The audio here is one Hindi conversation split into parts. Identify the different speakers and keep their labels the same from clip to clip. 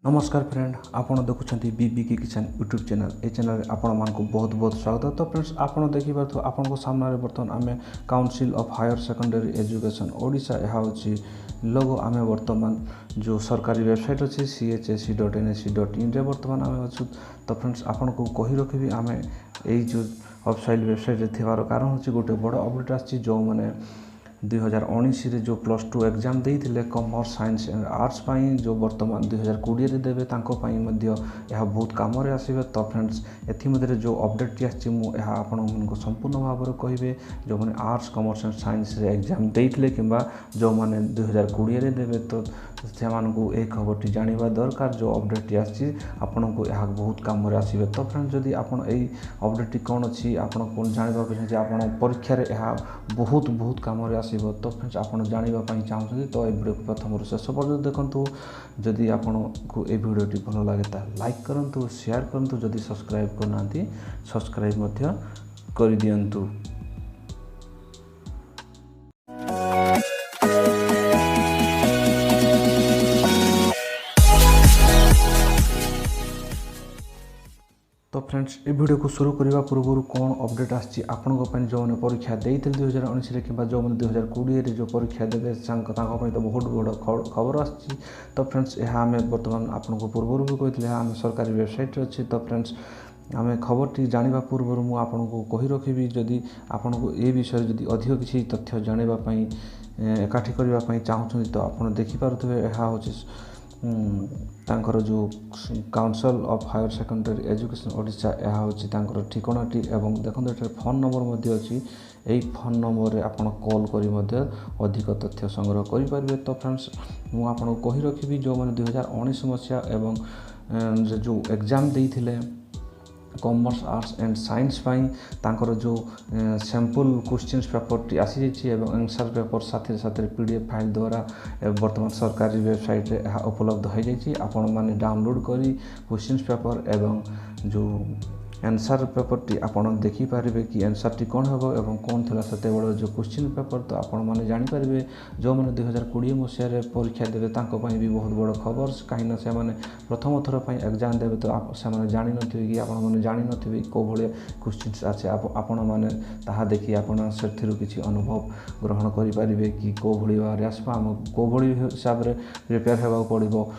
Speaker 1: नमस्कार फ्रेंड, आपण देखुछंती बीबी की किचन यूट्यूब चैनल। ए चैनल आपण मानक बहुत बहुत स्वागत। तो फ्रेंड्स आपण देखि पारथो आपण को सामने बर्तमान आमे council of higher secondary education Odisha यहा होची लोगो आमे वर्तमान जो सरकारी वेबसाइट अछि chse.nic.in रे वर्तमान आमे अछु। तो फ्रेंड्स आपण को कहि रखिबी आमे एई जो ऑफिशियल वेबसाइट रे थिबार कारण होची गोटे बड़ अपडेट आछि जो माने 2019 रे जो +2 एग्जाम देइथिले कॉमर्स साइंस एंड आर्ट्स पाई जो वर्तमान 2020 रे देबे तांको पाई मध्य यह बहुत काम रे आसीबे। तो फ्रेंड्स एथि मध्य जो अपडेट टी आछि मु यह आपण को संपूर्ण भाव रे कहिबे जो माने आर्ट्स कॉमर्स एंड साइंस रे एग्जाम देइथिले किबा जो माने 2020 रे देबे तो से मानकु एक खबर टी जानिबा दरकार। जो अपडेट टी आछि आपण को यह बहुत काम रे आसीबे। तो फ्रेंड्स जदी आपण एई अपडेट टी कोन अछि आपण कोन जानिबा के जे आपण परीक्षा रे यह बहुत काम रे तो फ्रेंड्स आपण जानिबा पई चाहउछथि तो ए वीडियो को प्रथम शेष पर्यंत देखंतु। जदि आपण को ए वीडियो टी भलो लागे ता लाइक करंतु, शेयर करंतु, जदि सब्सक्राइब करनांती सब्सक्राइब मध्य कर दियंतु। तो फ्रेंड्स ए वीडियो को शुरू करने पूर्व कौन अपडेट आछि आपण जो मैंने परीक्षा देते 2019 रे कि जो मैंने 2020 रे जो परीक्षा देवे तो बहुत बड़ खबर आछि। तो फ्रेंड्स यह आम बर्तमान आपन को पूर्व भी कहते आम सरकारी वेबसाइट अच्छी। तो फ्रेंड्स आम खबर टी जाना पूर्व मुझे आपन को कही रखी जदि आपन को ए विषय जदि अधिक किसी तथ्य जानापी एकाठी करने चाहूँ तो आप देखिपे यह हूँ तांकर जो council of higher secondary education Odisha यह हूँ ठिकानाटी एवं देखो ये फोन नंबर अच्छी यही फोन नंबर रे आपण कॉल करी अधिक तथ्य संग्रह करें। तो फ्रेंड्स मुझे आपको कही रखी जो मैंने 2019 मसीहा एवं जो एग्जाम देइथिले कॉमर्स आर्ट्स एंड साइंस पाई तांकर जो सैंपल क्वेश्चंस पेपर टी आसी जाइछि एवं आंसर पेपर साथ साथ पीडीएफ फाइल द्वारा वर्तमान सरकारी वेबसाइट रे उपलब्ध हो जाइछि। आपण माने डाउनलोड करी क्वेश्चंस पेपर एवं जो आंसर पेपर टी आपण देखि पारिबे कि आंसर टी कोन हेबो एवं कोन थिला सते बड़ जो क्वेश्चन पेपर। तो आपण माने जानि पारिबे जो माने 2020 मसिया रे परीक्षा देबे तांको पई भी बहुत बड़ खबर काहे ना से माने प्रथम थर पई एग्जाम देबे तो आप से माने जानि नथिबे कि आपण माने जानि नथिबे को भले क्वेश्चंस आछे आपण माने ताहा देखि आपण सेथिरु किछि अनुभव ग्रहण करि पारिबे कि को भली बारे आसबा हम को भली हिसाब रे प्रिपेयर हेबा पड़िबो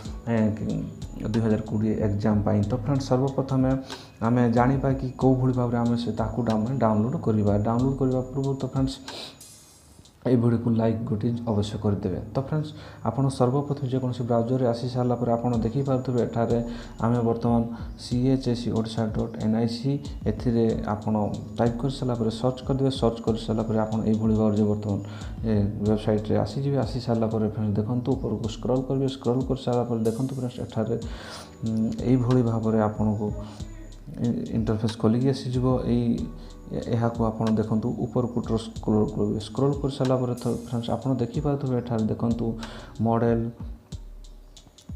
Speaker 1: 2020 एग्जाम पाई। तो फ्रेंड्स सर्वप्रथम आम जानिबा कि को भली भाव आम से ताकू डाउनलोड करवा पूर्व तो फ्रेंड्स ये वीडियो को लाइक गोटे अवश्य करदे। तो फ्रेंड्स आपन सर्वप्रथम जेकोसी ब्राउजर आसी सारा पर आप देखी पारे एठारे आम बर्तमान Chse Odisha.nic एथिरे आपन टाइप कर सारा पर सर्च करदे। सर्च कर सारा पर आपन ए भली भाव बर्तमान वेबसाइट रे आसी जिवे। आसी सारा पर फ्रेंड्स देखंतु ऊपर को स्क्रॉल करिवे। स्क्रॉल कर सारा पर देखंतु फ्रेंड्स एठारे ए भली भाव आपन को इंटरफेस खोलिक आसी जिवो। यह को आप देखु ऊपर को स्क्रॉल कर सारा पर तो फ्रेंड्स आप देखिपे एठार देखु मॉडल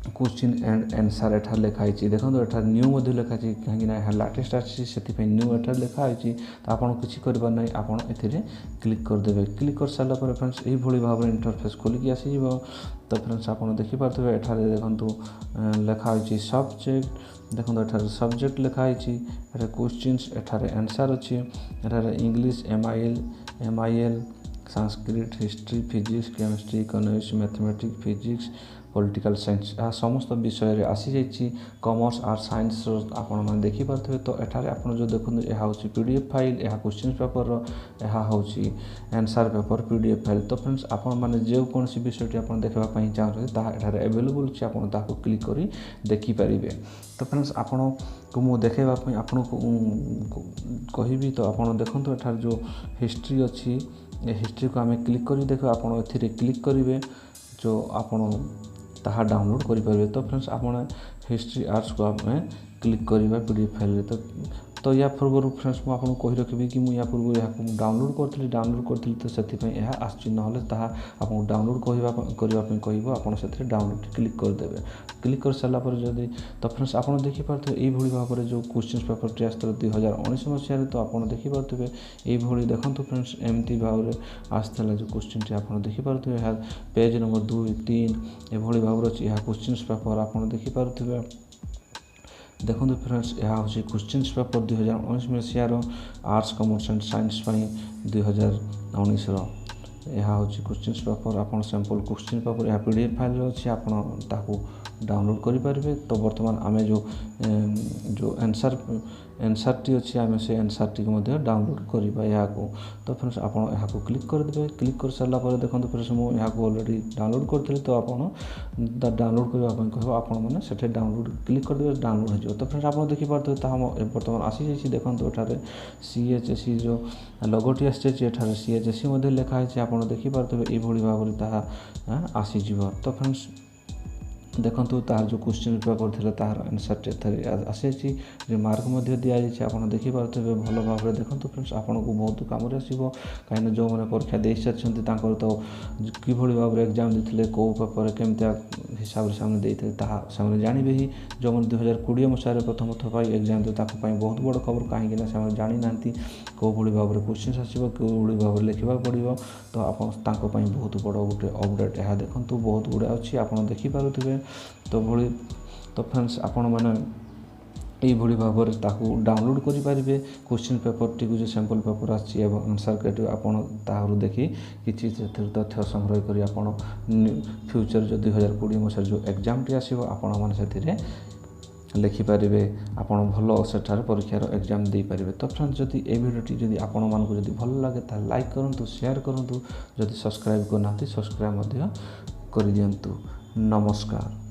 Speaker 1: क्वेश्चन एंड आंसर एठार लिखाई देखो एठार न्यू लिखाई कहीं लाटेस्ट आसी से न्यू एठार लिखाई। तो आपन किसी करबार नहीं आपन एथिरे क्लिक करदे। क्लिक कर सारा पर फ्रेंड्स यही भली भाव इंटरफेस खोलिक आसी। तो फ्रेंड्स आप देखिपे एठार देखु लिखाई सब्जेक्ट देखो एठार सब्जेक्ट लिखाई एठार क्वेश्चंस एठार आंसर अच्छी एठार English MIL Sanskrit history physics chemistry economics mathematics physics political science यह समस्त विषय आसी जाइए। कॉमर्स आर्ट साइंस आपण मैंने देखिपे। तो एठारे आपण जो देखो यह हूँ पीडीएफ फाइल यह क्वेश्चन पेपर यह हूँ आंसर पेपर पीडीएफ फाइल। तो फ्रेंड्स आपण मैंने जो कौन विषय आप देखापी चाहते एठारे अवेलेबल अच्छे आपको क्लिक कर देखिपारे। तो फ्रेंड्स आपण को मु देखापी आपन को कहबी। तो आप देखो एठार जो हिस्ट्री अच्छी हिस्ट्री को आम क्लिक कर देख आप क्लिक करेंगे जो आपण ताहा डाउनलोड करें। तो फ्रेंड्स आप हिस्ट्री आर्ट्स को आम क्लिक करवा पीडीएफ फाइल। तो या पूर्व फ्रेंड्स मुझे आपको कही रखी कि मुझे या पूर्व यहाँ डाउनलोड करी तो से आसची ना आपको डाउनलोड करने कह आप डाउनलोड क्लिक करदे क्लिक कर सारापर जदि तो फ्रेंड्स आप देखिपे ये भाव में जो क्वेश्चन पेपर टी आसता 2019 मसीह तो आप देखिपे ये देखो फ्रेंड्स एमती भाव में आसला जो क्वेश्चन टी आप देखिपे पेज नंबर 2, 3 ये भाव में अच्छी क्वेश्चन पेपर आप देखिपे देखो फ्रेंड्स यह हूँ क्वेश्चन पेपर 2019 मसीहार आर्ट्स कॉमर्स एंड साइंस 2019 यह हूँ क्वेश्चन पेपर आप सैंपल क्वेश्चन पेपर यह पीडीएफ फाइल अच्छी आपको डाउनलोड करेंगे। तो बर्तमान आम जो एनसर टी अच्छी आम से एनसर टी डाउनलोड करवा यहाँ को। तो फ्रेंड्स आप यहाँ क्लिक करदे क्लिक कर सारापर देखो फ्रेंड्स मुझे यहाँ ऑलरेडी डाउनलोड करी तो आप डाउनलोड करने कह आपने से डाउनलोड क्लिक करदे डाउनलोड हो। तो फ्रेंड्स आप देखिपे बर्तमान आसी जाइए देखो एठार CHSE जो लोगोटी आसी CHSE लिखाई आप देखिपे ये भाव में आसीज। तो फ्रेंड्स देखो तार जो क्वेश्चन पेपर थी तार आंसर आसी मार्क दि जाइए आप देखिपे भल भाव में देखो फ्रेंड्स आपको बहुत काम आसो कहीं जो मैंने परीक्षा दे सारी तो कि भाव में एग्जाम देते कौ पेपर केमती हिसाब से सामने जानवे ही जो मैंने 2020 मसीह प्रथम थर एग्जाम दे बहुत बड़ खबर कहीं जानी ना कौ भाव में क्वेश्चन आसो कौ भाव में लिखा पड़ो। तो आप बहुत बड़ गोटे अपडेट यह देखो बहुत गुड़ा अच्छी आप देखिपे तो फ्रेंड्स आपण मैंने ये भाव में डाउनलोड करेंगे क्वेश्चन पेपर टी जो सैंपल पेपर आंसर क्रिएटिव आपू देखी किसी तथ्य संग्रह कर फ्यूचर जो 2020 मसीह जो एग्जाम टी आसो आपण मैंने लिखिपारे आप भल सेठार परीक्षार एग्जाम दे पारे। तो फ्रेंड्स जदि ये भिडियोटी जदि आपण मानक जदि भल लगे तो लाइक करूँ शेयर करूँ जदि सब्सक्राइब करना सब्सक्राइब कर दिंतु। नमस्कार।